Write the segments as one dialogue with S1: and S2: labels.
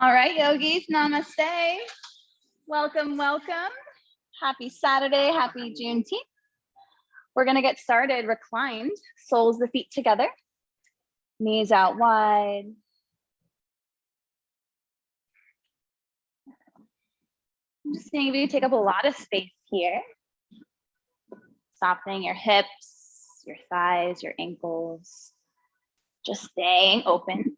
S1: All right, yogis, namaste. Welcome, welcome. Happy Saturday, happy Juneteenth. We're gonna get started reclined, soles the feet together, knees out wide. Just seeing if you take up a lot of space here. Softening your hips, your thighs, your ankles. Just staying open.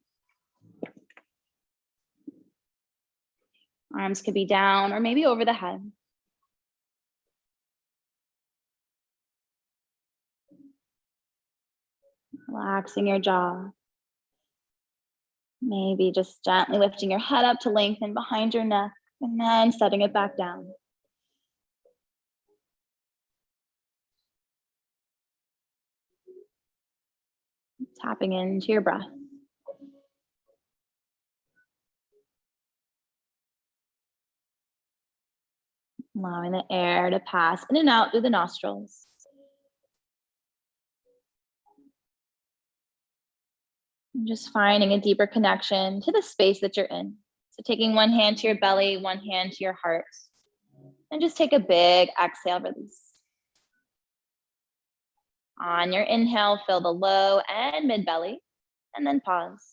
S1: Arms could be down or maybe over the head. Relaxing your jaw. Maybe just gently lifting your head up to lengthen behind your neck and then setting it back down. Tapping into your breath. Allowing the air to pass in and out through the nostrils. And just finding a deeper connection to the space that you're in. So taking one hand to your belly, one hand to your heart. And just take a big exhale, release. On your inhale, fill the low and mid belly, and then pause.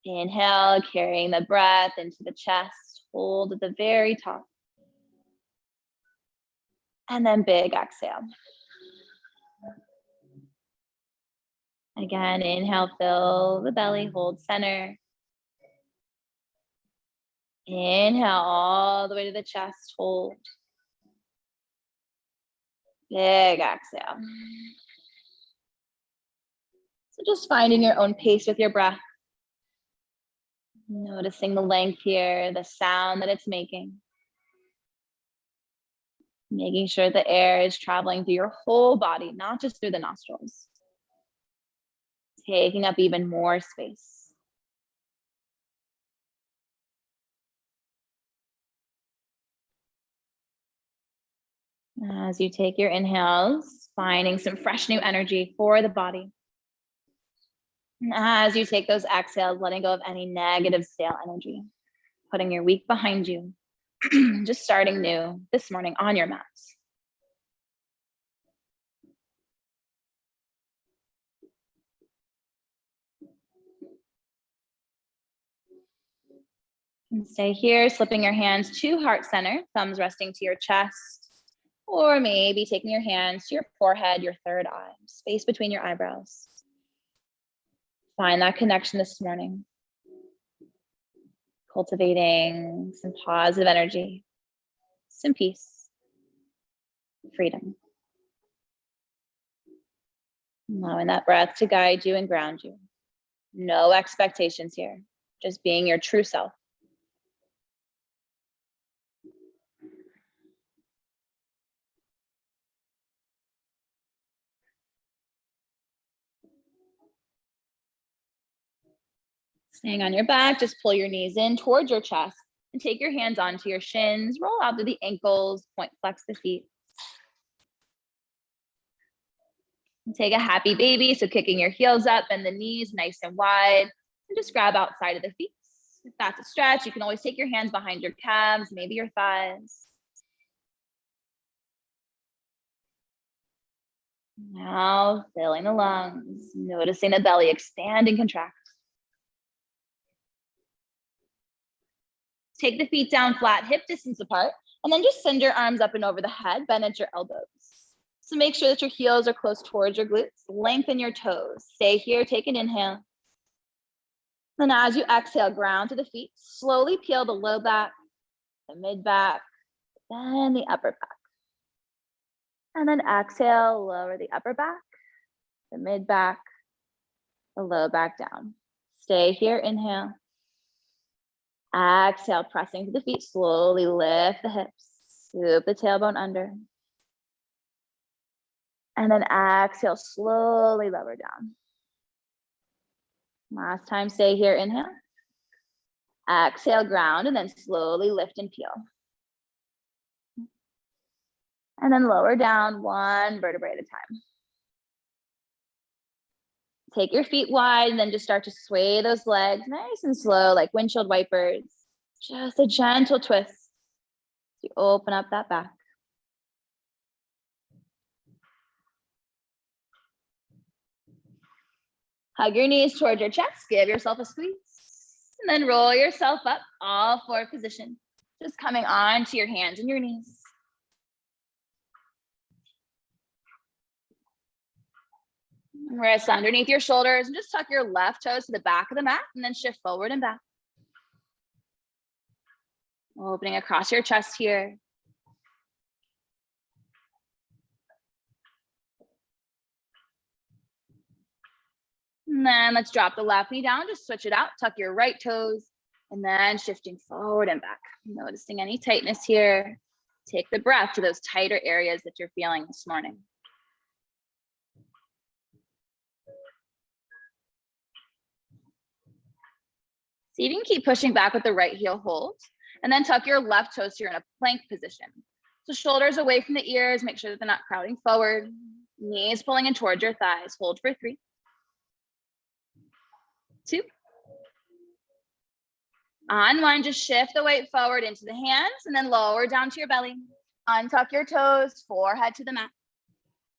S1: Inhale, carrying the breath into the chest, hold at the very top. And then big exhale. Again, inhale, fill the belly, hold center. Inhale all the way to the chest, hold. Big exhale. So just finding your own pace with your breath. Noticing the length here, the sound that it's making. Making sure the air is traveling through your whole body, not just through the nostrils. Taking up even more space. As you take your inhales, finding some fresh new energy for the body. And as you take those exhales, letting go of any negative stale energy, putting your week behind you, just starting new this morning on your mats. And stay here, slipping your hands to heart center, thumbs resting to your chest, or maybe taking your hands to your forehead, your third eye, space between your eyebrows. Find that connection this morning. Cultivating some positive energy, some peace, freedom. Allowing that breath to guide you and ground you. No expectations here, just being your true self. Staying on your back, just pull your knees in towards your chest and take your hands onto your shins, roll out to the ankles, point flex the feet. And take a happy baby, so kicking your heels up and the knees nice and wide, and just grab outside of the feet. If that's a stretch, you can always take your hands behind your calves, maybe your thighs. Now filling the lungs, noticing the belly expand and contract. Take the feet down flat, hip distance apart, and then just send your arms up and over the head, bend at your elbows. So make sure that your heels are close towards your glutes, lengthen your toes. Stay here, take an inhale. Then as you exhale, ground to the feet, slowly peel the low back, the mid back, then the upper back. And then exhale, lower the upper back, the mid back, the low back down. Stay here, inhale. Exhale, pressing to the feet, slowly lift the hips, scoop the tailbone under. And then exhale, slowly lower down. Last time, stay here, inhale. Exhale, ground, and then slowly lift and peel. And then lower down one vertebrae at a time. Take your feet wide and then just start to sway those legs nice and slow, like windshield wipers. Just a gentle twist. You open up that back. Hug your knees towards your chest. Give yourself a squeeze. And then roll yourself up, all four position. Just coming onto your hands and your knees. Wrists underneath your shoulders and just tuck your left toes to the back of the mat and then shift forward and back. Opening across your chest here. And then let's drop the left knee down, just switch it out, tuck your right toes, and then shifting forward and back. Noticing any tightness here. Take the breath to those tighter areas that you're feeling this morning. So you can keep pushing back with the right heel hold, and then tuck your left toes here in a plank position. So shoulders away from the ears, make sure that they're not crowding forward. Knees pulling in towards your thighs. Hold for 3, 2. On 1, just shift the weight forward into the hands and then lower down to your belly. Untuck your toes, forehead to the mat.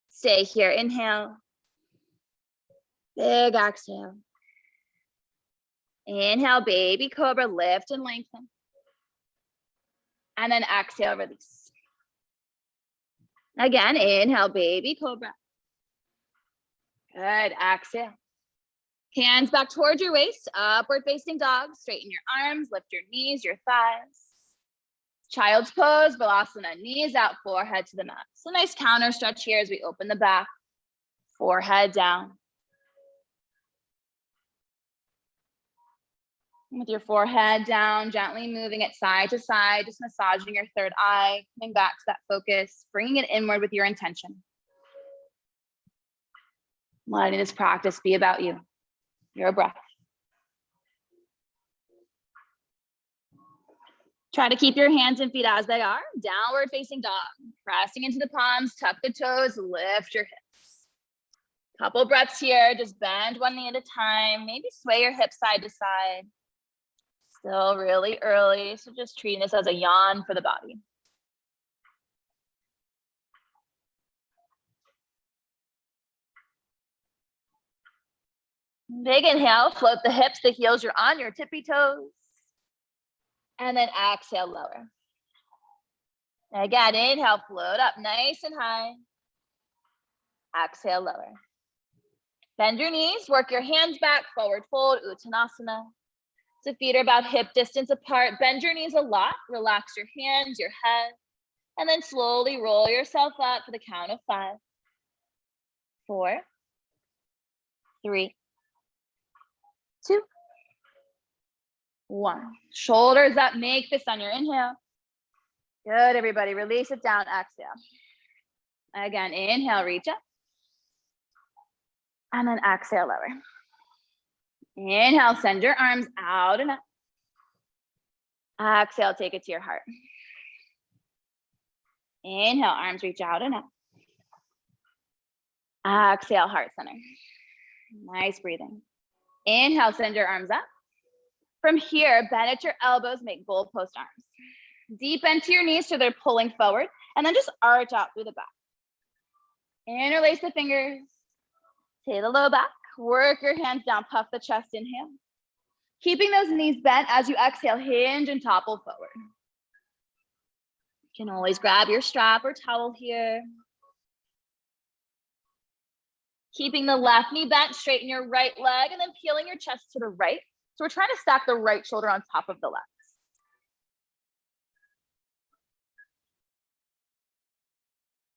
S1: Stay here, inhale. Big exhale. Inhale, baby cobra, lift and lengthen. And then exhale, release. Again, inhale, baby cobra. Good, exhale. Hands back towards your waist, upward facing dog. Straighten your arms, lift your knees, your thighs. Child's pose, Balasana, knees out, forehead to the mat. So nice counter stretch here as we open the back, forehead down. With your forehead down, gently moving it side to side, just massaging your third eye, coming back to that focus, bringing it inward with your intention. Letting this practice be about you, your breath. Try to keep your hands and feet as they are, downward facing dog. Pressing into the palms, tuck the toes, lift your hips. Couple breaths here, just bend one knee at a time, maybe sway your hips side to side. Still really early, so just treating this as a yawn for the body. Big inhale, float the hips, the heels, you're on your tippy toes. And then exhale, lower. Again, inhale, float up nice and high. Exhale, lower. Bend your knees, work your hands back, forward fold, Uttanasana. So feet are about hip distance apart. Bend your knees a lot, relax your hands, your head, and then slowly roll yourself up for the count of 5, 4, 3, 2, 1. Shoulders up, make this on your inhale. Good, everybody, release it down, exhale. Again, inhale, reach up. And then exhale, lower. Inhale, send your arms out and up. Exhale, take it to your heart. Inhale, arms reach out and up. Exhale, heart center. Nice breathing. Inhale, send your arms up. From here, bend at your elbows, make goalpost arms. Deep into your knees so they're pulling forward, and then just arch out through the back. Interlace the fingers. Take the low back. Work your hands down, puff the chest, inhale. Keeping those knees bent as you exhale, hinge and topple forward. You can always grab your strap or towel here. Keeping the left knee bent, straighten your right leg, and then peeling your chest to the right. So we're trying to stack the right shoulder on top of the left.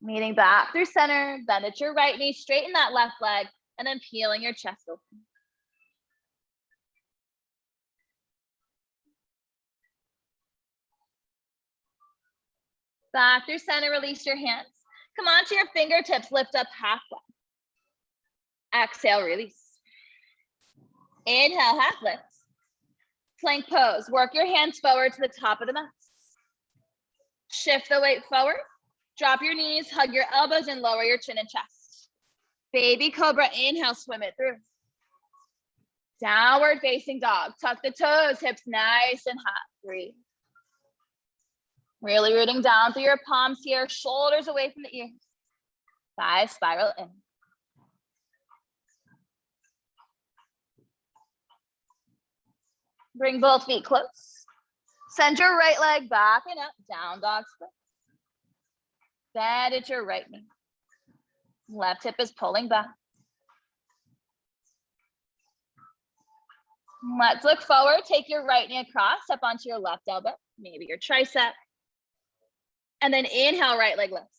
S1: Meeting back through center, bend at your right knee, straighten that left leg, and then peeling your chest open. Back through center, release your hands. Come onto your fingertips, lift up halfway. Exhale, release. Inhale, half lift. Plank pose, work your hands forward to the top of the mat. Shift the weight forward. Drop your knees, hug your elbows, and lower your chin and chest. Baby cobra, inhale, swim it through. Downward facing dog. Tuck the toes, hips nice and high. Breathe. Really rooting down through your palms here, shoulders away from the ears. Thighs spiral in. Bring both feet close. Send your right leg back and up, down dog split. Bend at your right knee. Left hip is pulling back. Let's look forward. Take your right knee across, up onto your left elbow, maybe your tricep. And then inhale, right leg lifts.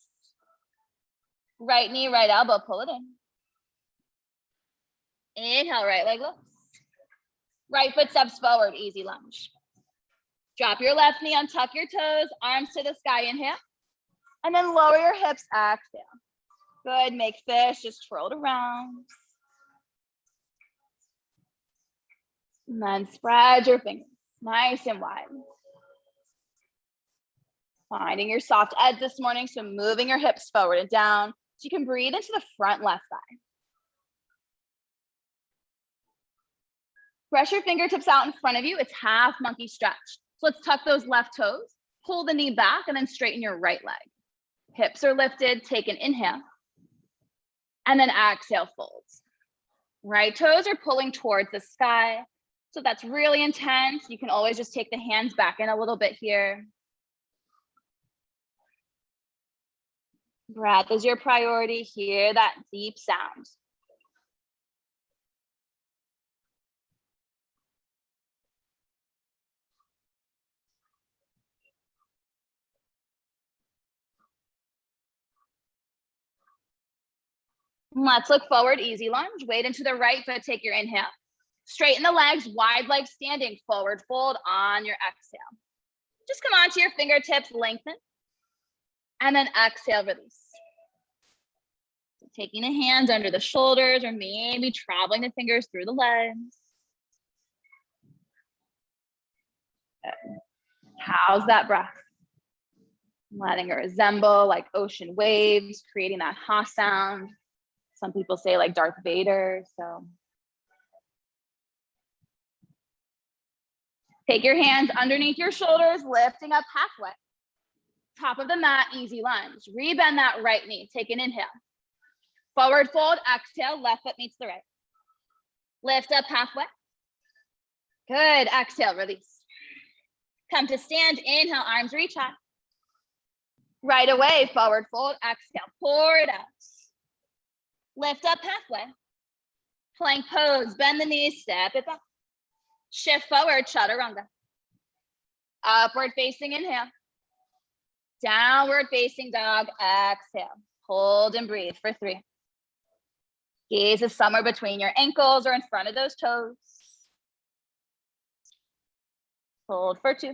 S1: Right knee, right elbow, pull it in. Inhale, right leg lifts. Right foot steps forward, easy lunge. Drop your left knee, untuck your toes, arms to the sky, inhale. And then lower your hips, exhale. Good, make fish, just twirl it around. And then spread your fingers, nice and wide. Finding your soft edge this morning, so moving your hips forward and down, so you can breathe into the front left thigh. Press your fingertips out in front of you. It's half monkey stretch. So let's tuck those left toes, pull the knee back, and then straighten your right leg. Hips are lifted, take an inhale. And then exhale, folds. Right toes are pulling towards the sky. So that's really intense. You can always just take the hands back in a little bit here. Breath is your priority. Hear that deep sound. Let's look forward, easy lunge. Weight into the right foot, take your inhale. Straighten the legs, wide legs standing, forward fold on your exhale. Just come onto your fingertips, lengthen. And then exhale, release. So taking the hands under the shoulders or maybe traveling the fingers through the legs. Good. How's that breath? Letting it resemble like ocean waves, creating that ha sound. Some people say like Darth Vader, so. Take your hands underneath your shoulders, lifting up halfway. Top of the mat, easy lunge. Rebend that right knee, take an inhale. Forward fold, exhale, left foot meets the right. Lift up halfway. Good, exhale, release. Come to stand, inhale, arms reach high. Right away, forward fold, exhale, pour it out. Lift up halfway. Plank pose, bend the knees, step it back. Shift forward, chaturanga. Upward facing inhale. Downward facing dog, exhale. Hold and breathe for 3. Gaze is somewhere between your ankles or in front of those toes. Hold for 2.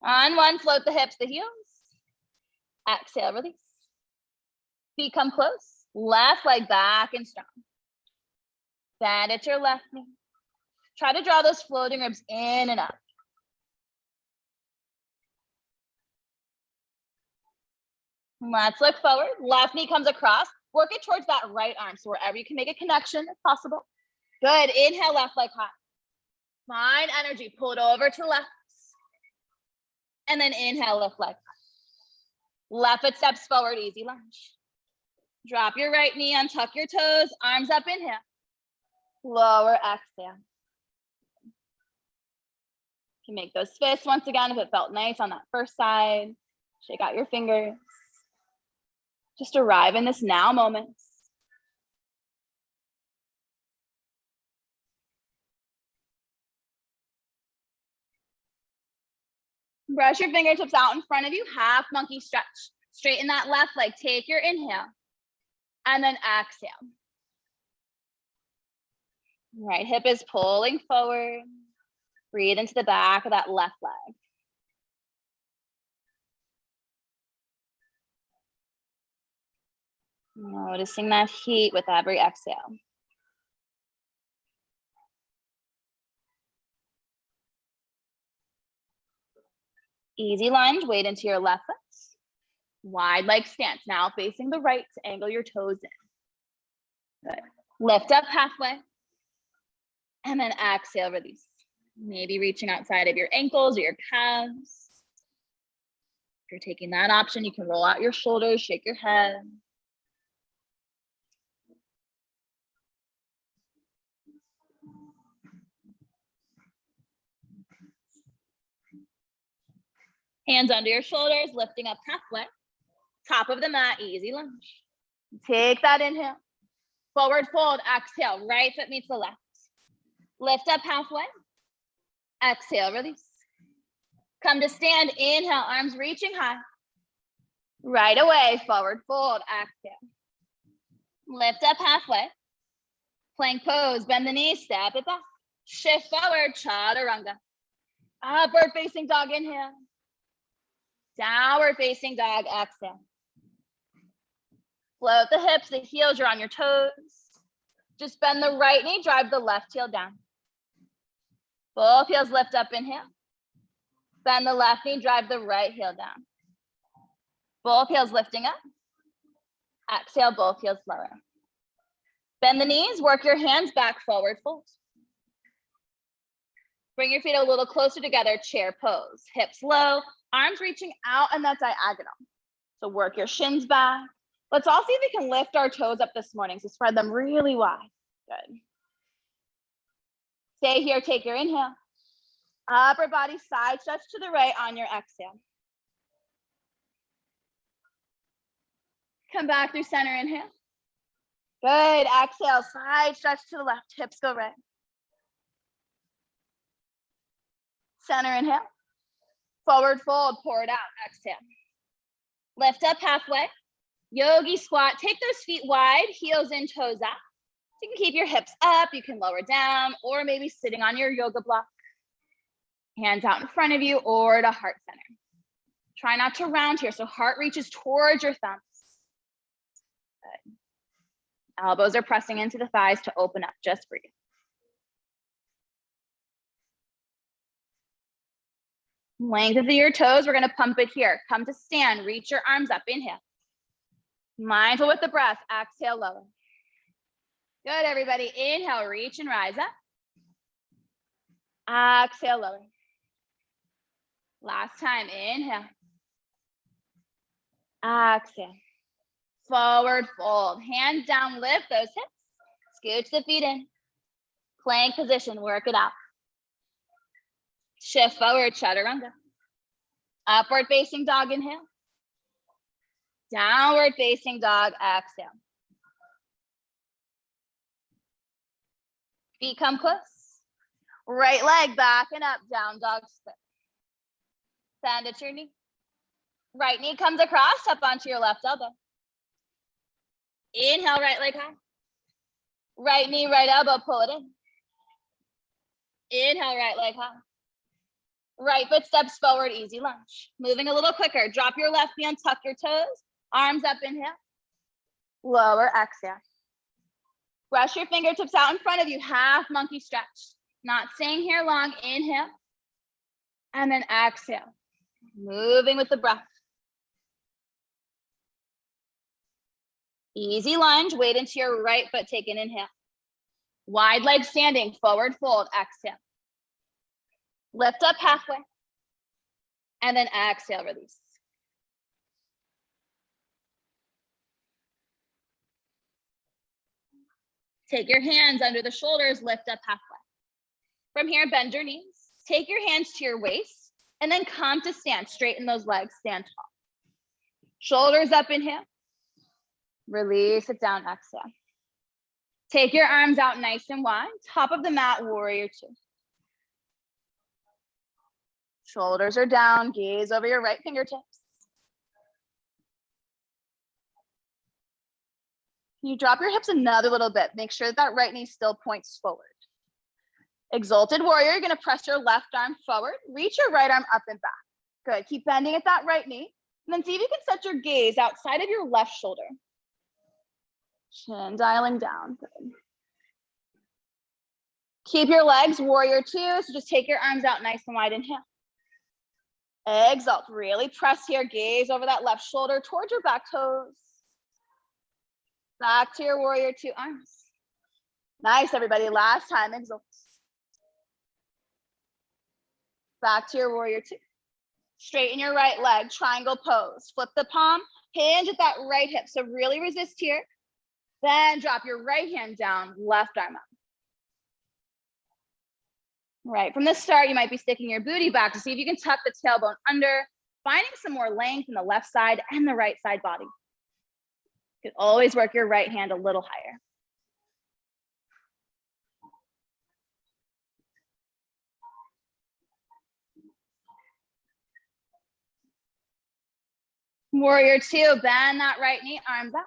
S1: On 1, float the hips, the heels. Exhale, release. Feet come close. Left leg back and strong. Bend at your left knee. Try to draw those floating ribs in and up. Let's look forward. Left knee comes across. Work it towards that right arm. So wherever you can make a connection if possible. Good. Inhale, left leg high. Find energy. Pull it over to the left. And then inhale, left leg. Left foot steps forward, easy lunge. Drop your right knee, untuck your toes, arms up, inhale. Lower, exhale. You can make those fists once again if it felt nice on that first side. Shake out your fingers. Just arrive in this now moment. Brush your fingertips out in front of you, half monkey stretch. Straighten that left leg, take your inhale, and then exhale. Right hip is pulling forward. Breathe into the back of that left leg. Noticing that heat with every exhale. Easy lunge, weight into your left foot. Wide leg stance. Now facing the right to angle your toes in. Good. Lift up halfway. And then exhale, release. Maybe reaching outside of your ankles or your calves. If you're taking that option, you can roll out your shoulders, shake your head. Hands under your shoulders, lifting up halfway. Top of the mat, easy lunge. Take that inhale. Forward fold, exhale, right foot meets the left. Lift up halfway. Exhale, release. Come to stand, inhale, arms reaching high. Right away, forward fold, exhale. Lift up halfway. Plank pose, bend the knees, step it back. Shift forward, chaturanga. Upward facing dog, inhale. Downward facing dog, exhale. Float the hips, the heels are on your toes. Just bend the right knee, drive the left heel down. Both heels lift up, inhale. Bend the left knee, drive the right heel down. Both heels lifting up. Exhale, both heels lower. Bend the knees, work your hands back, forward fold. Bring your feet a little closer together, chair pose. Hips low, arms reaching out and that diagonal. So work your shins back. Let's all see if we can lift our toes up this morning. So spread them really wide. Good. Stay here, take your inhale. Upper body side stretch to the right on your exhale. Come back through center, inhale. Good, exhale, side stretch to the left, hips go right. Center, inhale. Forward fold, pour it out, exhale. Lift up halfway. Yogi squat, take those feet wide, heels in, toes out. You can keep your hips up, you can lower down, or maybe sitting on your yoga block. Hands out in front of you or to heart center. Try not to round here, so heart reaches towards your thumbs. Good. Elbows are pressing into the thighs to open up, just breathe. Length of your toes, we're gonna pump it here. Come to stand, reach your arms up, inhale. Mindful with the breath, exhale, lower. Good, everybody, inhale, reach and rise up. Exhale, lower. Last time, inhale. Exhale. Forward fold, hands down, lift those hips. Scooch the feet in. Plank position, work it out. Shift forward, chaturanga. Upward facing dog, inhale. Downward facing dog, exhale. Feet come close. Right leg back and up, down dog split. Stand at your knee. Right knee comes across, up onto your left elbow. Inhale, right leg high. Right knee, right elbow, pull it in. Inhale, right leg high. Right foot steps forward, easy lunge. Moving a little quicker, drop your left knee and tuck your toes. Arms up, inhale. Lower, exhale. Brush your fingertips out in front of you, half monkey stretch. Not staying here long, inhale. And then exhale. Moving with the breath. Easy lunge, weight into your right foot, take an inhale. Wide leg standing, forward fold, exhale. Lift up halfway. And then exhale, release. Take your hands under the shoulders, lift up halfway. From here, bend your knees. Take your hands to your waist, and then come to stand. Straighten those legs, stand tall. Shoulders up, inhale. Release it down, exhale. Take your arms out nice and wide. Top of the mat, warrior two. Shoulders are down, gaze over your right fingertips. You drop your hips another little bit. Make sure that right knee still points forward. Exalted warrior, you're gonna press your left arm forward, reach your right arm up and back. Good, keep bending at that right knee. And then see if you can set your gaze outside of your left shoulder. Chin dialing down, good. Keep your legs, warrior two, so just take your arms out nice and wide, inhale. Exalt, really press here, gaze over that left shoulder towards your back toes. Back to your warrior two arms. Nice, everybody, last time, exalt. Back to your warrior two. Straighten your right leg, triangle pose. Flip the palm, hinge at that right hip. So really resist here. Then drop your right hand down, left arm up. Right, from the start, you might be sticking your booty back to see if you can tuck the tailbone under, finding some more length in the left side and the right side body. You can always work your right hand a little higher. Warrior two, bend that right knee, arms out.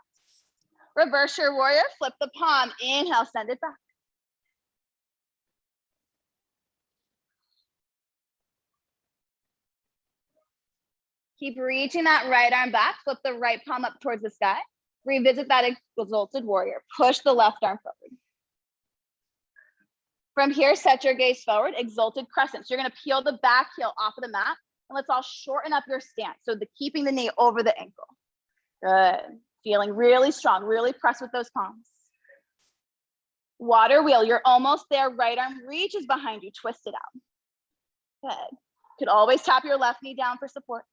S1: Reverse your warrior, flip the palm, inhale, send it back. Keep reaching that right arm back, flip the right palm up towards the sky. Revisit that exalted warrior, push the left arm forward. From here, set your gaze forward, exalted crescent. So you're gonna peel the back heel off of the mat, and let's all shorten up your stance. So keeping the knee over the ankle. Good, feeling really strong, really press with those palms. Water wheel, you're almost there, right arm reaches behind you, twist it out. Good, could always tap your left knee down for support.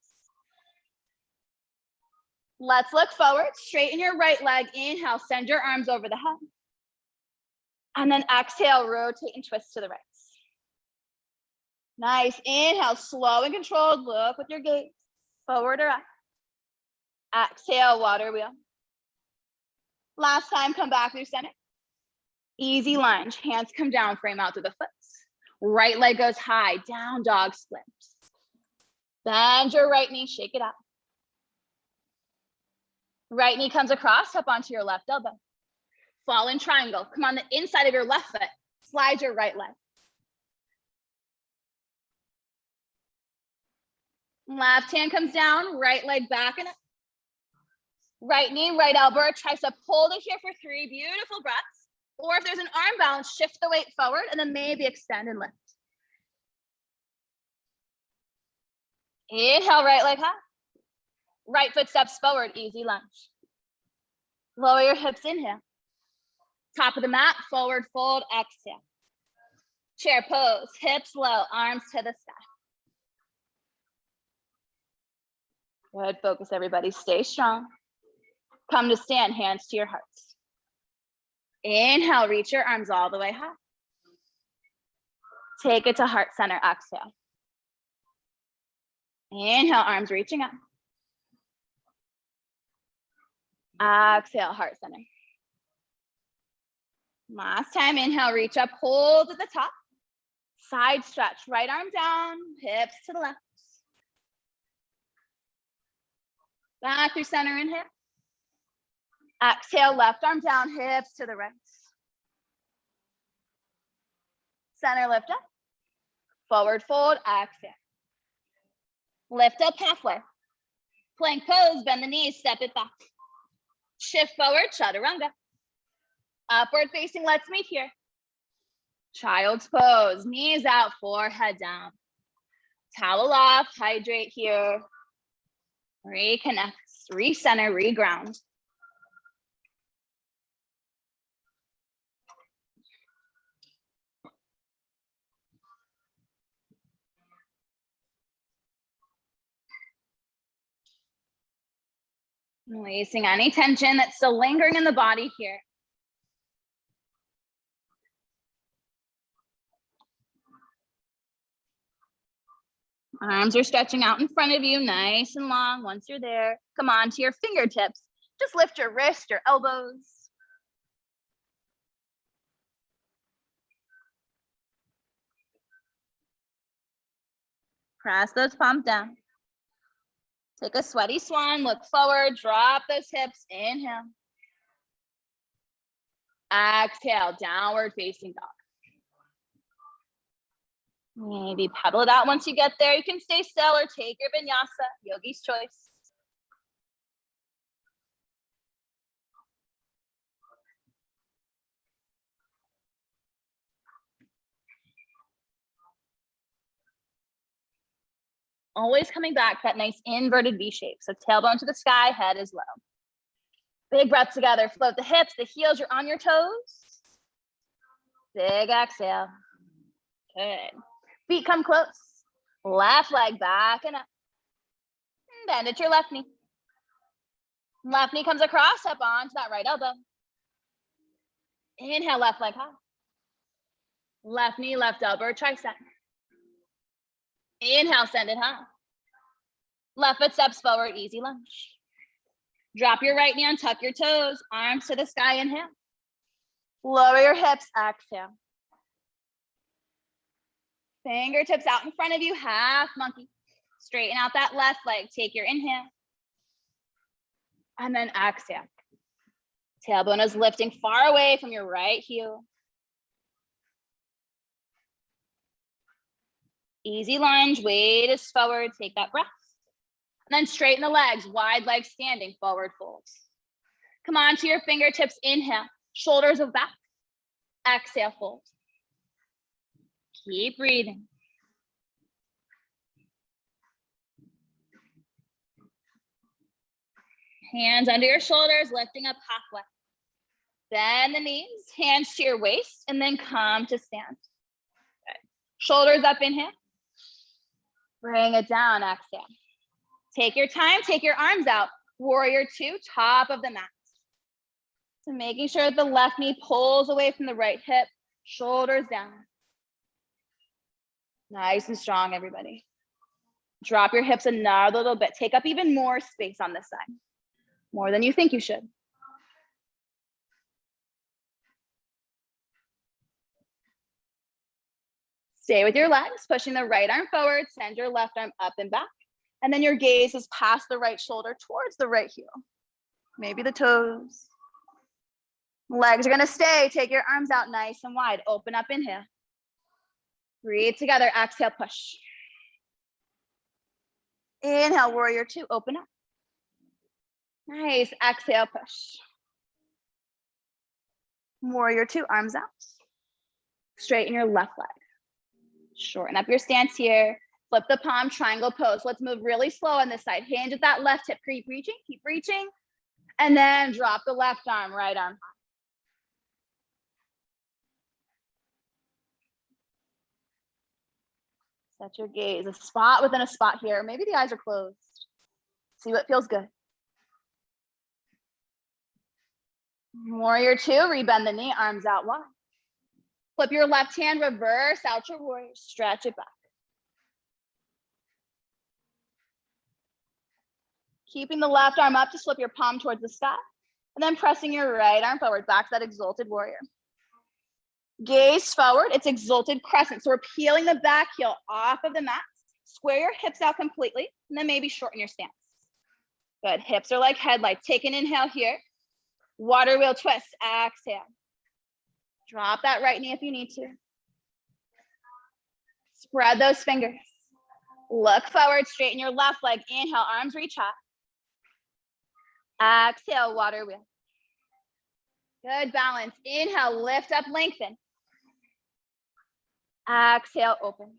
S1: Let's look forward, straighten your right leg, inhale, send your arms over the head. And then exhale, rotate and twist to the right. Nice, inhale, slow and controlled, look with your gaze, forward or up. Exhale, water wheel. Last time, come back through center. Easy lunge, hands come down, frame out to the foot. Right leg goes high, down dog split. Bend your right knee, shake it out. Right knee comes across, up onto your left elbow. Fall in triangle, come on the inside of your left foot, slide your right leg. Left hand comes down, right leg back and up. Right knee, right elbow, tricep, hold it here for 3 beautiful breaths. Or if there's an arm balance, shift the weight forward and then maybe extend and lift. Inhale, right leg high. Right foot steps forward, easy lunge. Lower your hips, inhale. Top of the mat, forward fold, exhale. Chair pose, hips low, arms to the sky. Good, focus everybody, stay strong. Come to stand, hands to your hearts. Inhale, reach your arms all the way high. Take it to heart center, exhale. Inhale, arms reaching up. Exhale, heart center. Last time, inhale, reach up, hold at the top. Side stretch, right arm down, hips to the left. Back through center, inhale. Exhale, left arm down, hips to the right. Center, lift up. Forward fold, exhale. Lift up halfway. Plank pose, bend the knees, step it back. Shift forward, chaturanga. Upward facing, let's meet here. Child's pose, knees out, forehead down. Towel off, hydrate here. Reconnect, recenter, reground. Releasing any tension that's still lingering in the body here. Arms are stretching out in front of you, nice and long. Once you're there, come on to your fingertips. Just lift your wrist, your elbows. Press those palms down. Take a sweaty swan, look forward, drop those hips, inhale. Exhale, downward facing dog. Maybe pedal it out once you get there. You can stay still or take your vinyasa, yogi's choice. Always coming back to that nice inverted V shape. So tailbone to the sky, head is low. Big breaths together. Float the hips, the heels, you're on your toes. Big exhale. Good. Feet come close. Left leg back and up. Bend at your left knee. Left knee comes across, up onto that right elbow. Inhale, left leg high. Left knee, left elbow, or tricep. Inhale, send it high. Left foot steps forward, easy lunge. Drop your right knee and tuck your toes, arms to the sky, inhale. Lower your hips, exhale. Fingertips out in front of you, half monkey. Straighten out that left leg, take your inhale. And then exhale. Tailbone is lifting far away from your right heel. Easy lunge, weight is forward, take that breath. And then straighten the legs, wide legs standing, forward fold. Come on to your fingertips, inhale, shoulders of back, exhale, fold. Keep breathing. Hands under your shoulders, lifting up halfway. Bend the knees, hands to your waist, and then come to stand. Good. Shoulders up, inhale. Bring it down, exhale. Take your time, take your arms out. Warrior two, top of the mat. So making sure that the left knee pulls away from the right hip, shoulders down. Nice and strong, everybody. Drop your hips another little bit. Take up even more space on this side. More than you think you should. Stay with your legs, pushing the right arm forward, send your left arm up and back. And then your gaze is past the right shoulder towards the right heel. Maybe the toes. Legs are gonna stay. Take your arms out nice and wide. Open up, inhale. Breathe together, exhale, push. Inhale, warrior two, open up. Nice, exhale, push. Warrior two, arms out. Straighten your left leg. Shorten up your stance here. Flip the palm, triangle pose. Let's move really slow on this side. Hinge at that left hip, keep reaching. And then drop the left arm, right arm high. Set your gaze, a spot within a spot here. Maybe the eyes are closed. See what feels good. Warrior two, rebend the knee, arms out wide. Flip your left hand, reverse out your warrior, stretch it back. Keeping the left arm up to slip your palm towards the sky, and then pressing your right arm forward, back to that exalted warrior. Gaze forward, it's exalted crescent. So we're peeling the back heel off of the mat. Square your hips out completely, and then maybe shorten your stance. Good, hips are like headlights. Take an inhale here. Water wheel twist, exhale. Drop that right knee if you need to. Spread those fingers. Look forward, straighten your left leg. Inhale, arms reach high. Exhale, water wheel. Good balance. Inhale, lift up, lengthen. Exhale, open.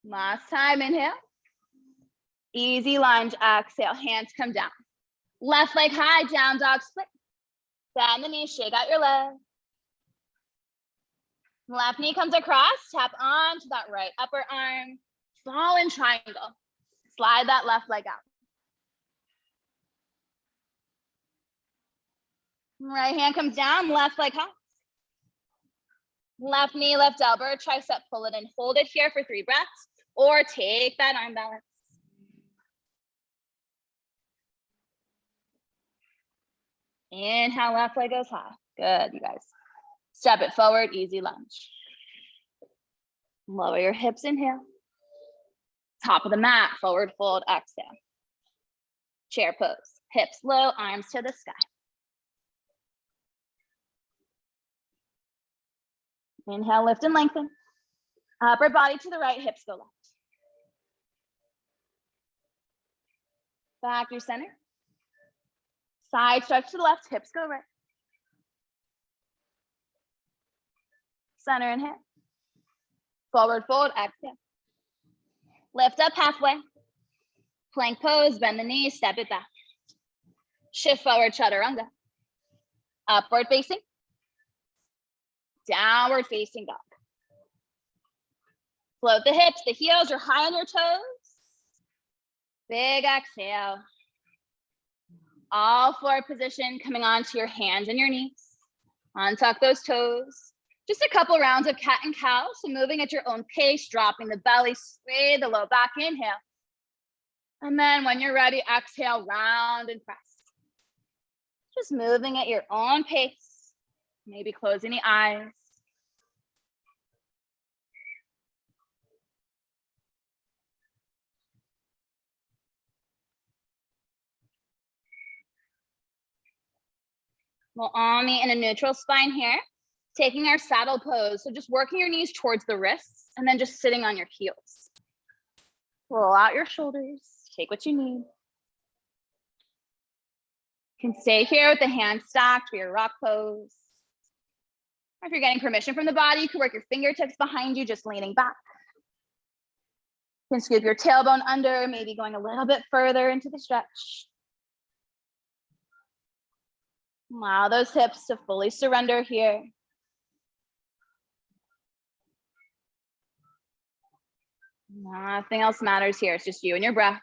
S1: Last time, inhale. Easy lunge, exhale, hands come down. Left leg high, down dog split. Bend the knee, shake out your leg. Left knee comes across, tap onto that right upper arm. Fall in triangle. Slide that left leg out. Right hand comes down, left leg high. Left knee, left elbow, tricep, pull it in. Hold it here for 3 breaths, or take that arm balance. Inhale, left leg goes high. Good, you guys. Step it forward, easy lunge. Lower your hips, inhale. Top of the mat, forward fold, exhale. Chair pose, hips low, arms to the sky. Inhale, lift and lengthen. Upper body to the right, hips go left. Back through center. Side stretch to the left, hips go right. Center inhale. Forward fold, exhale. Lift up halfway. Plank pose, bend the knees, step it back. Shift forward, chaturanga. Upward facing. Downward facing dog. Float the hips, the heels are high on your toes. Big exhale. All four position coming onto your hands and your knees. Untuck those toes. Just a couple rounds of cat and cow. So moving at your own pace, dropping the belly, sway the low back, inhale. And then when you're ready, exhale, round and press. Just moving at your own pace. Maybe closing the eyes. We'll all meet in a neutral spine here, taking our saddle pose. So just working your knees towards the wrists and then just sitting on your heels. Roll out your shoulders, take what you need. You can stay here with the hands stacked for your rock pose. Or if you're getting permission from the body, you can work your fingertips behind you, just leaning back. You can scoop your tailbone under, maybe going a little bit further into the stretch. Allow those hips to fully surrender here. Nothing else matters here. It's just you and your breath.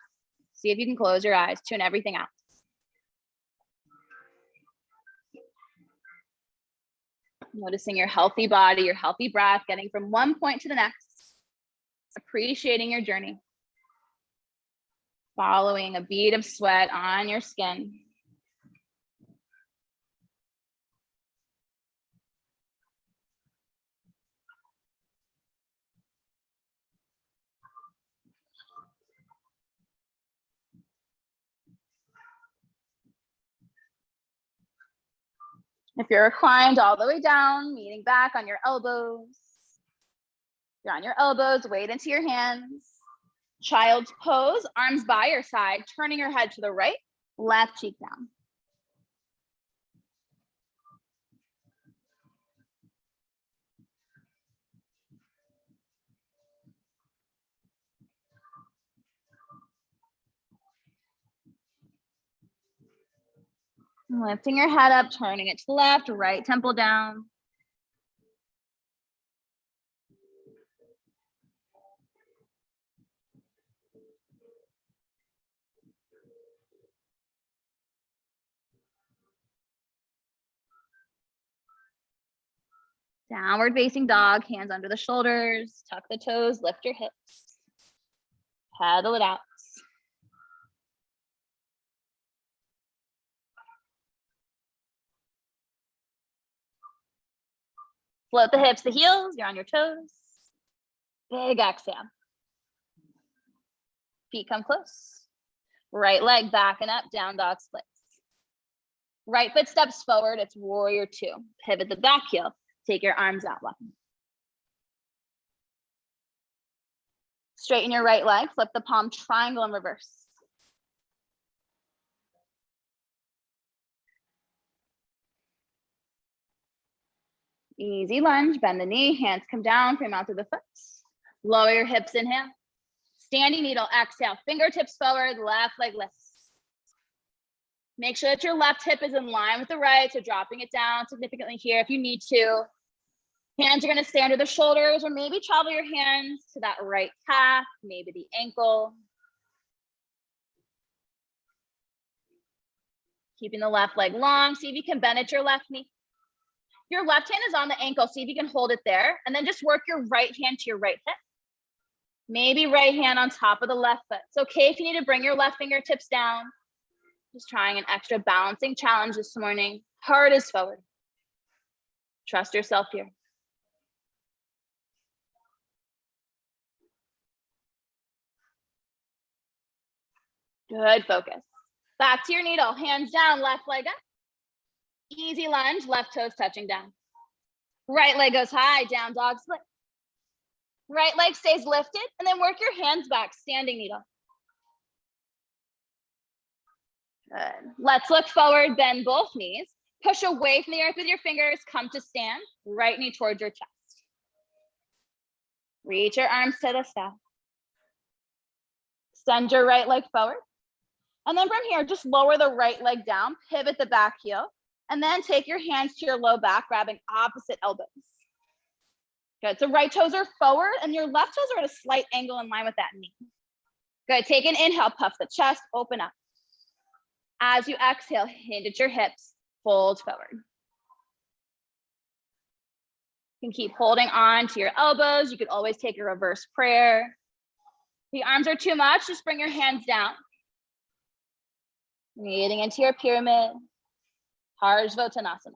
S1: See if you can close your eyes, tune everything out. Noticing your healthy body, your healthy breath, getting from one point to the next. Appreciating your journey. Following a bead of sweat on your skin. If you're reclined all the way down, meeting back on your elbows. You're on your elbows, weight into your hands. Child's pose, arms by your side, turning your head to the right, left cheek down. Lifting your head up, turning it to the left, right temple down. Downward facing dog, hands under the shoulders, tuck the toes, lift your hips. Pedal it out. Float the hips, the heels, you're on your toes. Big exhale. Feet come close. Right leg back and up, down dog splits. Right foot steps forward, it's warrior two. Pivot the back heel, take your arms out long. Straighten your right leg, flip the palm, triangle in reverse. Easy lunge, bend the knee, hands come down, frame out through the foot. Lower your hips, inhale. Standing needle, exhale, fingertips forward, left leg lifts. Make sure that your left hip is in line with the right, so dropping it down significantly here if you need to. Hands are gonna stay under the shoulders, or maybe travel your hands to that right calf, maybe the ankle. Keeping the left leg long, see if you can bend at your left knee. Your left hand is on the ankle, see if you can hold it there, and then just work your right hand to your right hip. Maybe right hand on top of the left foot. It's okay if you need to bring your left fingertips down. Just trying an extra balancing challenge this morning. Heart is forward. Trust yourself here. Good focus. Back to your needle, hands down, left leg up. Easy lunge, left toes touching down. Right leg goes high, down dog split. Right leg stays lifted, and then work your hands back, standing needle. Good. Let's look forward, bend both knees. Push away from the earth with your fingers, come to stand, right knee towards your chest. Reach your arms to the sky. Send your right leg forward. And then from here, just lower the right leg down, pivot the back heel, and then take your hands to your low back, grabbing opposite elbows. Good, so right toes are forward and your left toes are at a slight angle in line with that knee. Good, take an inhale, puff the chest, open up. As you exhale, hinge at your hips, fold forward. You can keep holding on to your elbows. You could always take a reverse prayer. If the arms are too much, just bring your hands down. Breathing into your pyramid, Parsvottanasana.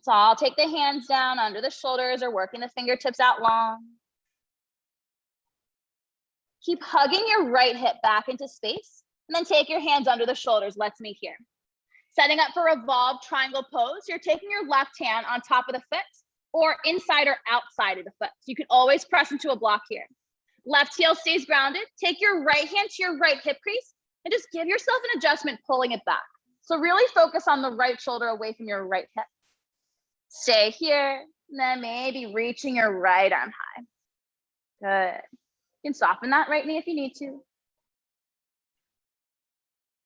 S1: So I'll take the hands down under the shoulders or working the fingertips out long. Keep hugging your right hip back into space and then take your hands under the shoulders. Let's meet here. Setting up for revolved triangle pose. You're taking your left hand on top of the foot or inside or outside of the foot. So you can always press into a block here. Left heel stays grounded. Take your right hand to your right hip crease and just give yourself an adjustment, pulling it back. So really focus on the right shoulder away from your right hip. Stay here, and then maybe reaching your right arm high. Good. You can soften that right knee if you need to.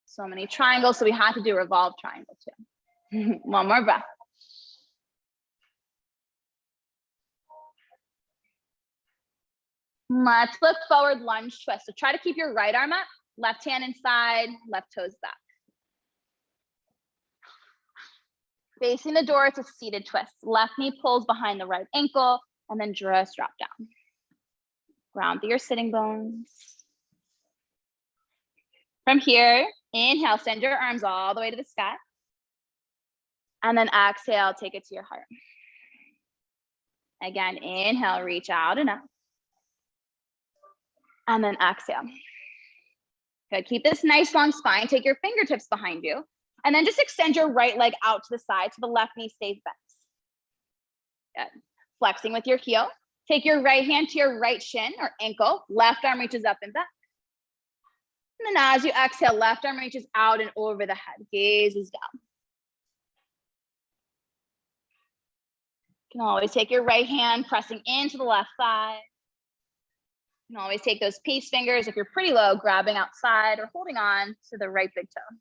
S1: So many triangles, so we have to do revolved triangle too. One more breath. Let's look forward, lunge twist. So try to keep your right arm up, left hand inside, left toes back. Facing the door, it's a seated twist. Left knee pulls behind the right ankle and then just drop down. Ground through your sitting bones. From here, inhale, send your arms all the way to the sky. And then exhale, take it to your heart. Again, inhale, reach out and up. And then exhale. Good, keep this nice long spine. Take your fingertips behind you. And then just extend your right leg out to the side so the left knee stays bent. Good. Flexing with your heel. Take your right hand to your right shin or ankle. Left arm reaches up and back. And then as you exhale, left arm reaches out and over the head. Gazes down. You can always take your right hand pressing into the left thigh. You can always take those peace fingers if you're pretty low, grabbing outside or holding on to the right big toe.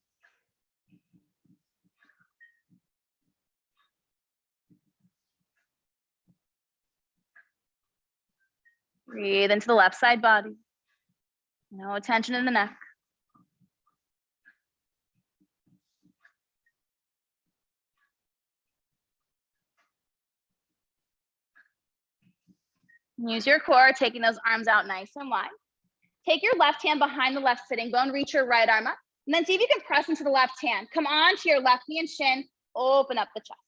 S1: Breathe into the left side body. No tension in the neck. Use your core, taking those arms out nice and wide. Take your left hand behind the left sitting bone, reach your right arm up, and then see if you can press into the left hand. Come on to your left knee and shin, open up the chest.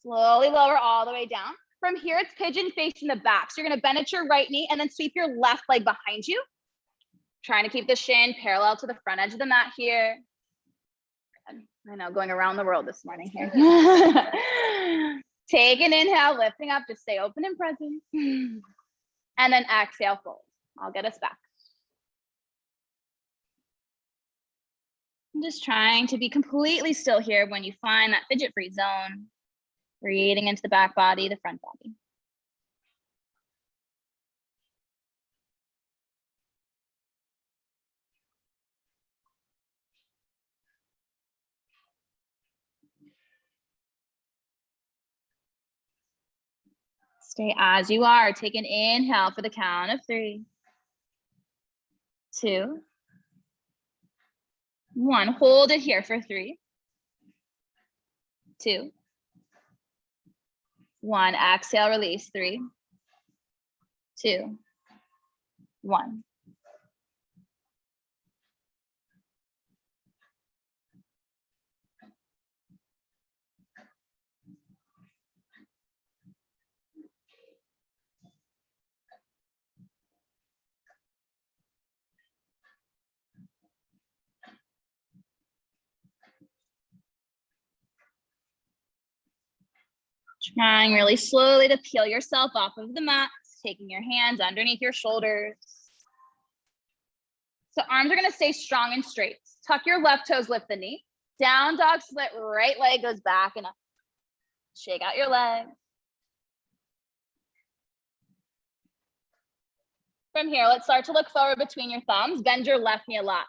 S1: Slowly lower all the way down. From here, it's pigeon facing the back. So you're gonna bend at your right knee and then sweep your left leg behind you. Trying to keep the shin parallel to the front edge of the mat here. I know, going around the world this morning here. Take an inhale, lifting up, just stay open and present. And then exhale, fold. I'll get us back. I'm just trying to be completely still here when you find that fidget-free zone. Breathing into the back body, the front body. Stay as you are. Take an inhale for the count of 3, 2, 1. Hold it here for 3, 2, 1. Exhale, release. 3, 2, 1. Trying really slowly to peel yourself off of the mat, taking your hands underneath your shoulders. So arms are gonna stay strong and straight. Tuck your left toes, lift the knee. Down dog split, right leg goes back and up. Shake out your leg. From here, let's start to look forward between your thumbs. Bend your left knee a lot.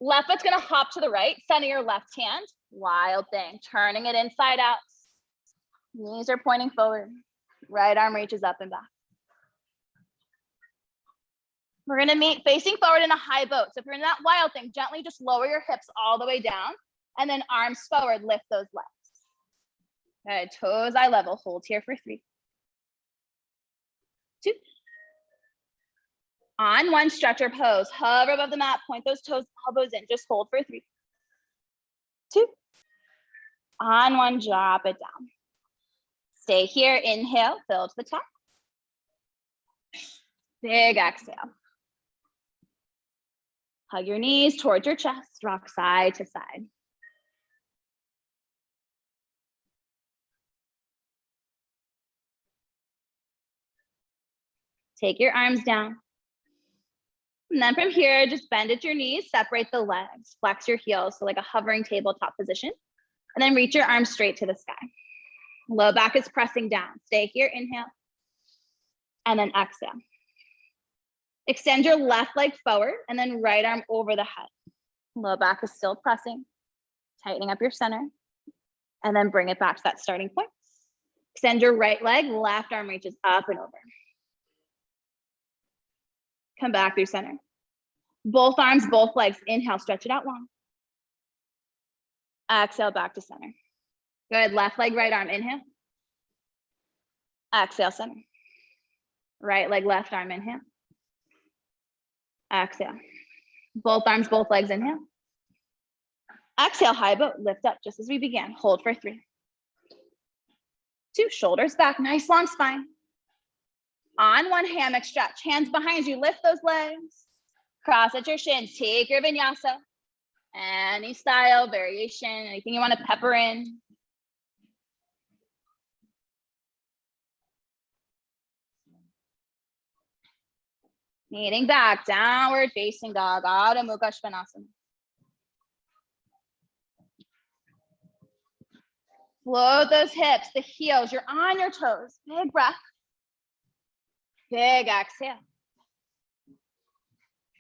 S1: Left foot's gonna hop to the right, center your left hand. Wild thing, turning it inside out. Knees are pointing forward. Right arm reaches up and back. We're gonna meet facing forward in a high boat. So if you're in that wild thing, gently just lower your hips all the way down and then arms forward, lift those legs. Good, toes eye level, hold here for 3, 2. On one, stretcher pose, hover above the mat, point those toes, elbows in, just hold for 3, 2. On one, drop it down. Stay here, inhale, fill to the top. Big exhale. Hug your knees towards your chest, rock side to side. Take your arms down. And then from here, just bend at your knees, separate the legs, flex your heels, so like a hovering tabletop position. And then reach your arms straight to the sky. Low back is pressing down. Stay here, inhale. And then exhale. Extend your left leg forward and then right arm over the head. Low back is still pressing, tightening up your center. And then bring it back to that starting point. Extend your right leg, left arm reaches up and over. Come back through center. Both arms, both legs. Inhale, stretch it out long. Exhale, back to center. Good, left leg, right arm, inhale. Exhale, center. Right leg, left arm, inhale. Exhale. Both arms, both legs, inhale. Exhale, high boat, lift up just as we began. Hold for 3, 2, shoulders back, nice long spine. On one, hammock stretch, hands behind you, lift those legs. Cross at your shins, take your vinyasa. Any style, variation, anything you want to pepper in. Kneeling back, downward facing dog, Adho Mukha Svanasana. Float those hips, the heels, you're on your toes. Big breath. Big exhale.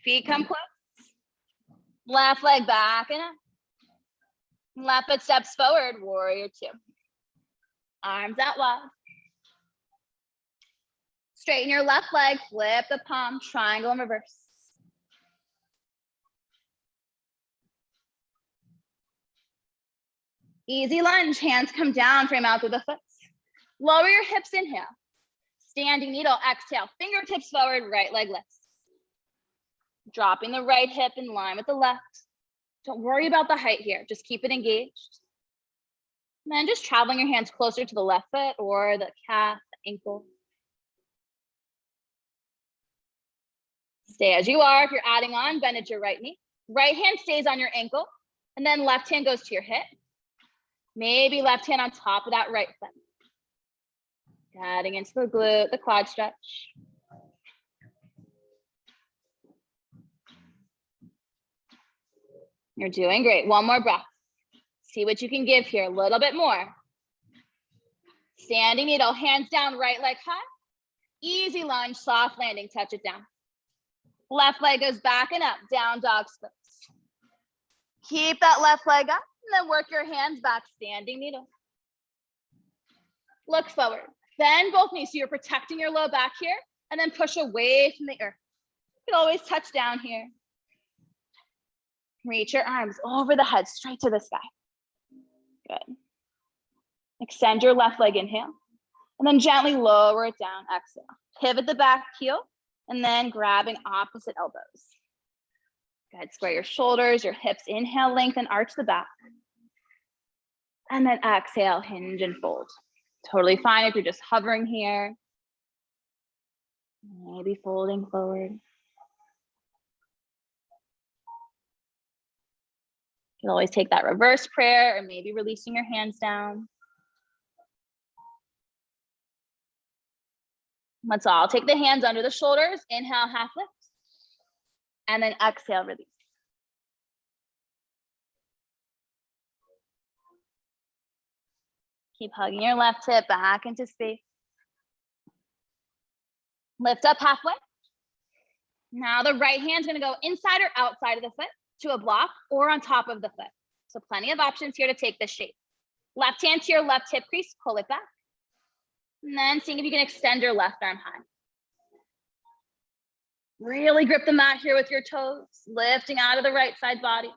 S1: Feet come close. Left leg back and up. Left foot steps forward, warrior 2. Arms out wide. Straighten your left leg, flip the palm, triangle in reverse. Easy lunge, hands come down, frame out through the foot. Lower your hips, inhale. Standing needle, exhale, fingertips forward, right leg lifts. Dropping the right hip in line with the left. Don't worry about the height here, just keep it engaged. And then just traveling your hands closer to the left foot or the calf, the ankle. Stay as you are. If you're adding on, bend at your right knee. Right hand stays on your ankle, and then left hand goes to your hip. Maybe left hand on top of that right foot. Adding into the glute, the quad stretch. You're doing great. One more breath. See what you can give here, a little bit more. Standing needle, hands down, right leg high. Easy lunge, soft landing, touch it down. Left leg goes back and up, down dog splits. Keep that left leg up and then work your hands back, standing needle. Look forward, bend both knees so you're protecting your low back here and then push away from the earth. You can always touch down here. Reach your arms over the head, straight to the sky. Good. Extend your left leg, inhale, and then gently lower it down, exhale. Pivot the back heel, and then grabbing opposite elbows. Good, square your shoulders, your hips, inhale, lengthen, arch the back. And then exhale, hinge and fold. Totally fine if you're just hovering here. Maybe folding forward. You can always take that reverse prayer or maybe releasing your hands down. Let's all take the hands under the shoulders. Inhale, half lift. And then exhale, release. Keep hugging your left hip back into space. Lift up halfway. Now the right hand's gonna go inside or outside of the foot to a block or on top of the foot. So plenty of options here to take this shape. Left hand to your left hip crease, pull it back. And then seeing if you can extend your left arm high. Really grip the mat here with your toes, lifting out of the right side body.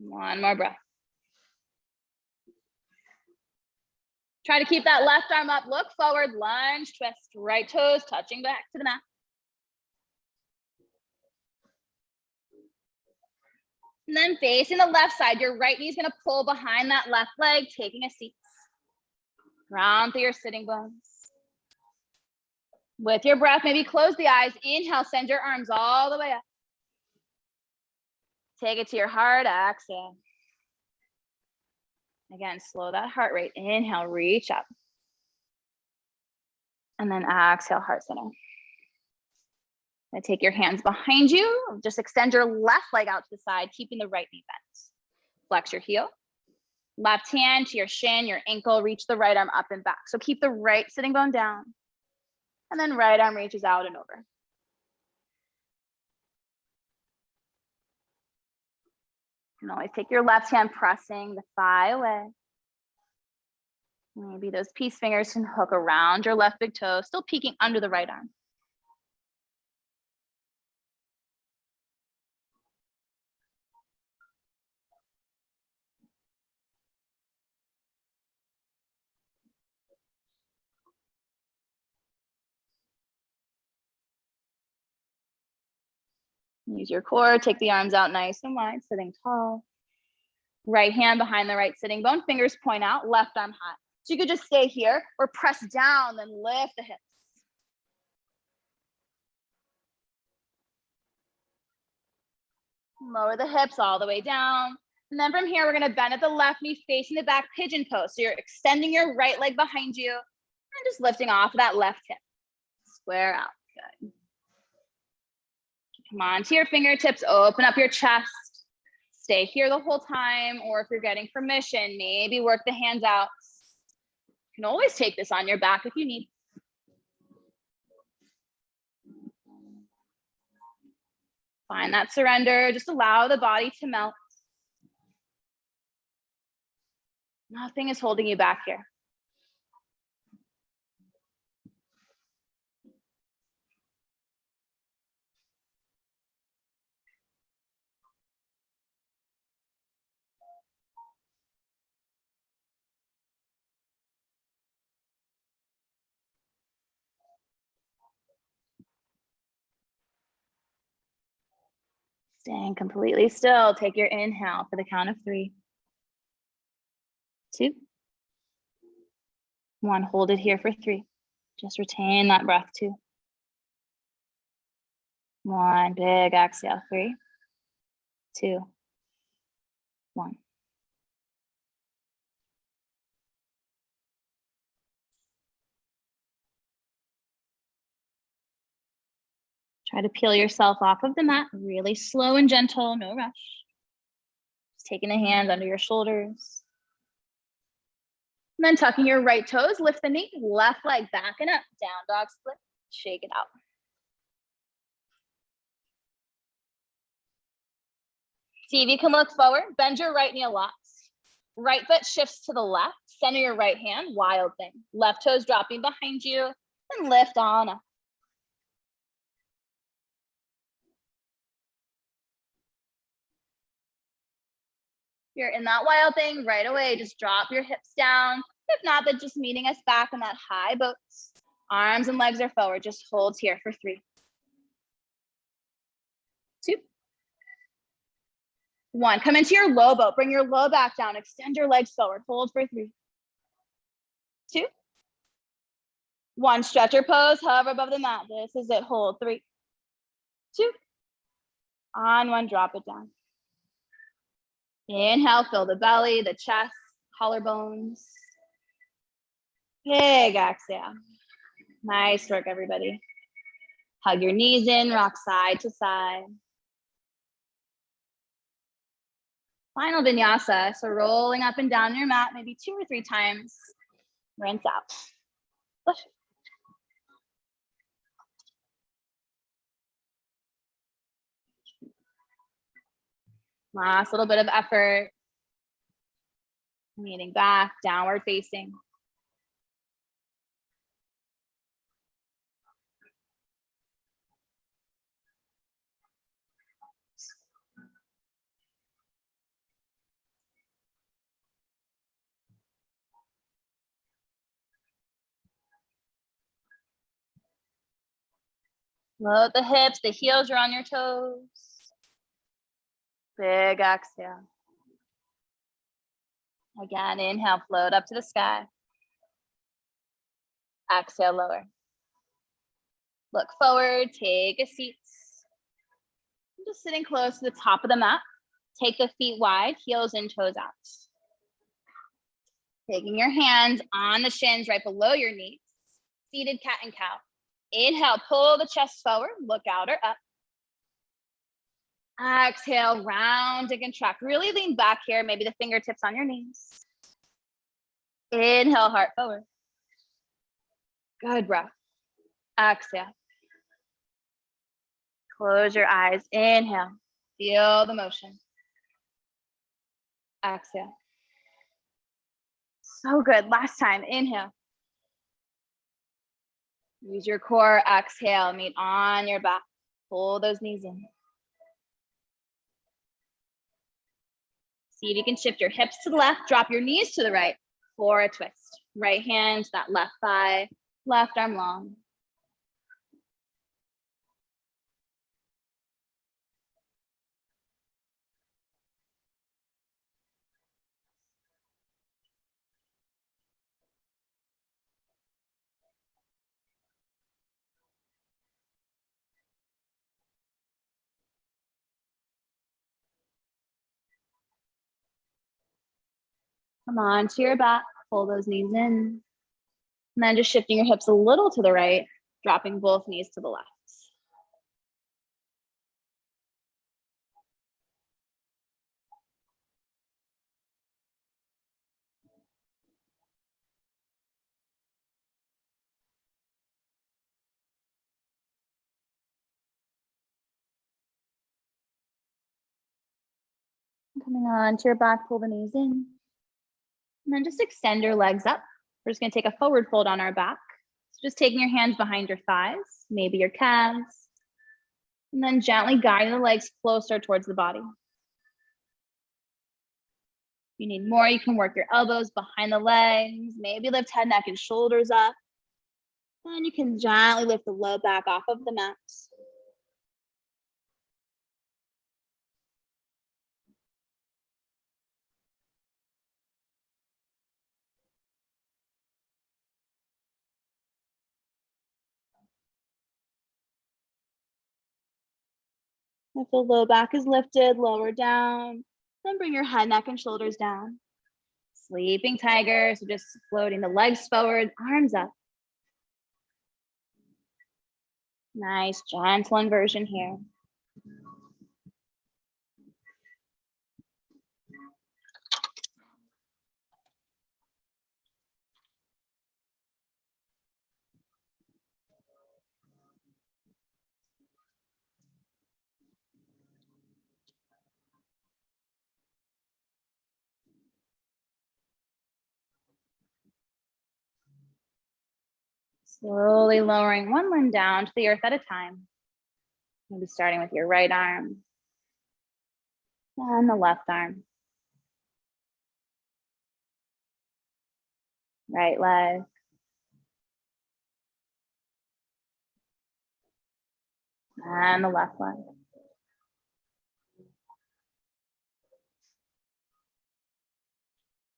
S1: One more breath. Try to keep that left arm up, look forward, lunge, twist, right toes touching back to the mat. And then facing the left side, your right knee is gonna pull behind that left leg, taking a seat. Ground through your sitting bones. With your breath, maybe close the eyes. Inhale, send your arms all the way up. Take it to your heart, exhale. Again, slow that heart rate. Inhale, reach up. And then exhale, heart center. Now take your hands behind you. Just extend your left leg out to the side, keeping the right knee bent. Flex your heel. Left hand to your shin, your ankle, reach the right arm up and back. So keep the right sitting bone down. And then right arm reaches out and over. You can always take your left hand pressing the thigh away. Maybe those peace fingers can hook around your left big toe, still peeking under the right arm. Use your core, take the arms out nice and wide, sitting tall. Right hand behind the right sitting bone, fingers point out, left arm high. So you could just stay here or press down, then lift the hips. Lower the hips all the way down. And then from here, we're gonna bend at the left knee, facing the back, pigeon pose. So you're extending your right leg behind you and just lifting off that left hip. Square out, good. Come on to your fingertips, open up your chest. Stay here the whole time, or if you're getting permission, maybe work the hands out. You can always take this on your back if you need. Find that surrender, just allow the body to melt. Nothing is holding you back here. Staying completely still, take your inhale for the count of 3, 2, 1. Hold it here for 3. Just retain that breath, 2, 1. Big exhale, 3, 2, 1. Try to peel yourself off of the mat, really slow and gentle, no rush. Just taking the hands under your shoulders. And then tucking your right toes, lift the knee, left leg back and up, down dog split, shake it out. See if you can look forward, bend your right knee a lot. Right foot shifts to the left, center your right hand, wild thing. Left toes dropping behind you, and lift on up. You're in that wild thing right away, just drop your hips down. If not, then just meeting us back in that high boat. Arms and legs are forward, just hold here for 3, 2, 1. Come into your low boat, bring your low back down, extend your legs forward, hold for 3, 2, 1. Stretch your pose, hover above the mat. This is it, hold 3, 2, on 1, drop it down. Inhale, fill the belly, the chest, collarbones. Big exhale. Nice work, everybody. Hug your knees in, rock side to side. Final vinyasa. So rolling up and down your mat, maybe 2 or 3 times. Rinse out. Push. Last little bit of effort. Leaning back, downward facing. Float the hips, the heels are on your toes. Big exhale. Again, inhale, float up to the sky. Exhale, lower. Look forward, take a seat. Just sitting close to the top of the mat. Take the feet wide, heels and toes out. Taking your hands on the shins right below your knees. Seated cat and cow. Inhale, pull the chest forward, look out or up. Exhale, round and contract. Really lean back here, maybe the fingertips on your knees. Inhale, heart forward. Good breath. Exhale. Close your eyes. Inhale. Feel the motion. Exhale. So good. Last time. Inhale. Use your core. Exhale. Meet on your back. Pull those knees in. See if you can shift your hips to the left. Drop your knees to the right for a twist. Right hand to that left thigh. Left arm long. Come on to your back. Pull those knees in. And then just shifting your hips a little to the right, dropping both knees to the left. Coming on to your back, pull the knees in. And then just extend your legs up. We're just gonna take a forward fold on our back. So just taking your hands behind your thighs, maybe your calves. And then gently guiding the legs closer towards the body. If you need more, you can work your elbows behind the legs, maybe lift head, neck, and shoulders up. And you can gently lift the low back off of the mat. If the low back is lifted, lower down, then bring your head, neck, and shoulders down. Sleeping tiger, so just floating the legs forward, arms up. Nice, gentle inversion here. Slowly lowering one limb down to the earth at a time. Maybe starting with your right arm and the left arm. Right leg. And the left leg.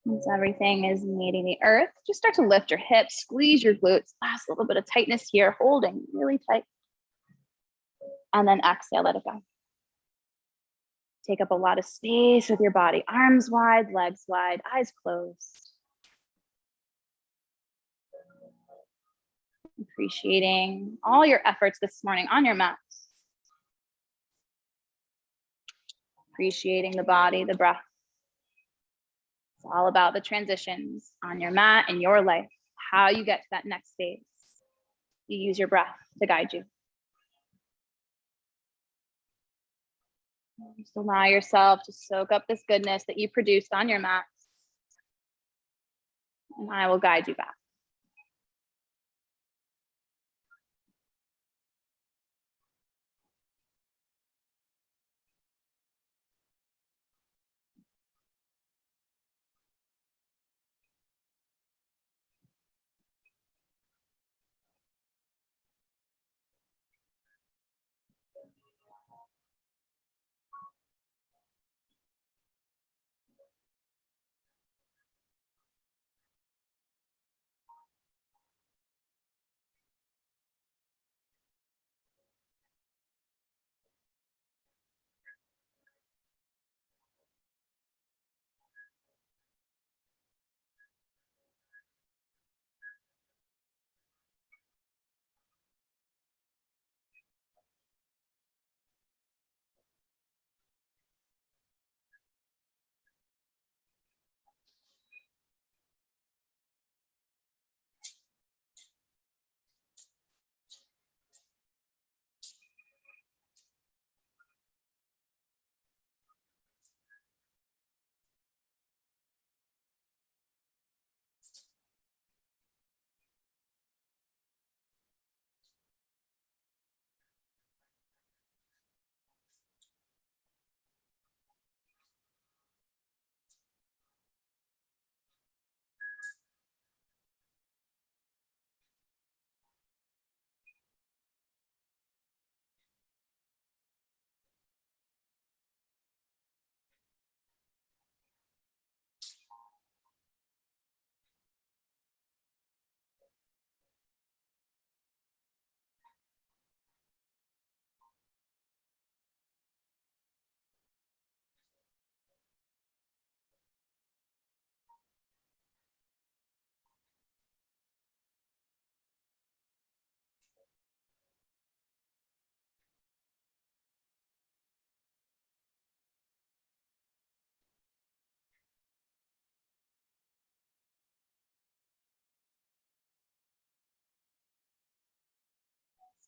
S1: Once everything is meeting the earth, just start to lift your hips, squeeze your glutes. Last little bit of tightness here, holding really tight. And then exhale, let it go. Take up a lot of space with your body. Arms wide, legs wide, eyes closed. Appreciating all your efforts this morning on your mat. Appreciating the body, the breath. It's all about the transitions on your mat and your life, how you get to that next phase. You use your breath to guide you. Just allow yourself to soak up this goodness that you produced on your mat, and I will guide you back.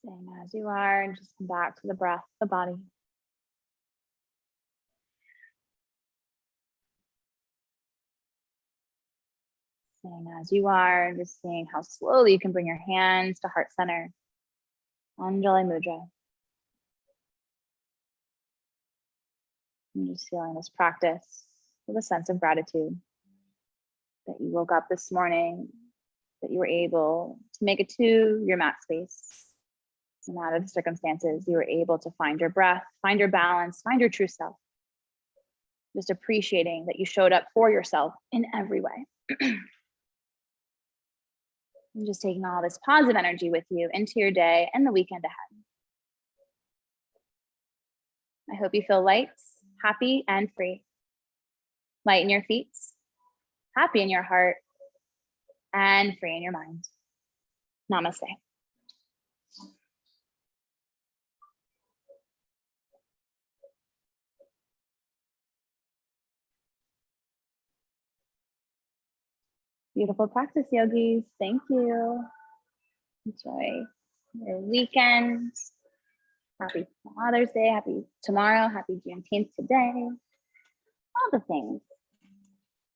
S1: Staying as you are, and just come back to the breath, the body. Staying as you are, and just seeing how slowly you can bring your hands to heart center. Anjali Mudra. And just feeling this practice with a sense of gratitude that you woke up this morning, that you were able to make it to your mat space. No matter the circumstances, you were able to find your breath, find your balance, find your true self. Just appreciating that you showed up for yourself in every way. And just taking all this positive energy with you into your day and the weekend ahead. I hope you feel light, happy, and free. Light in your feet, happy in your heart, and free in your mind. Namaste. Beautiful practice, yogis. Thank you. Enjoy your weekend. Happy Father's Day. Happy tomorrow. Happy Juneteenth today. All the things.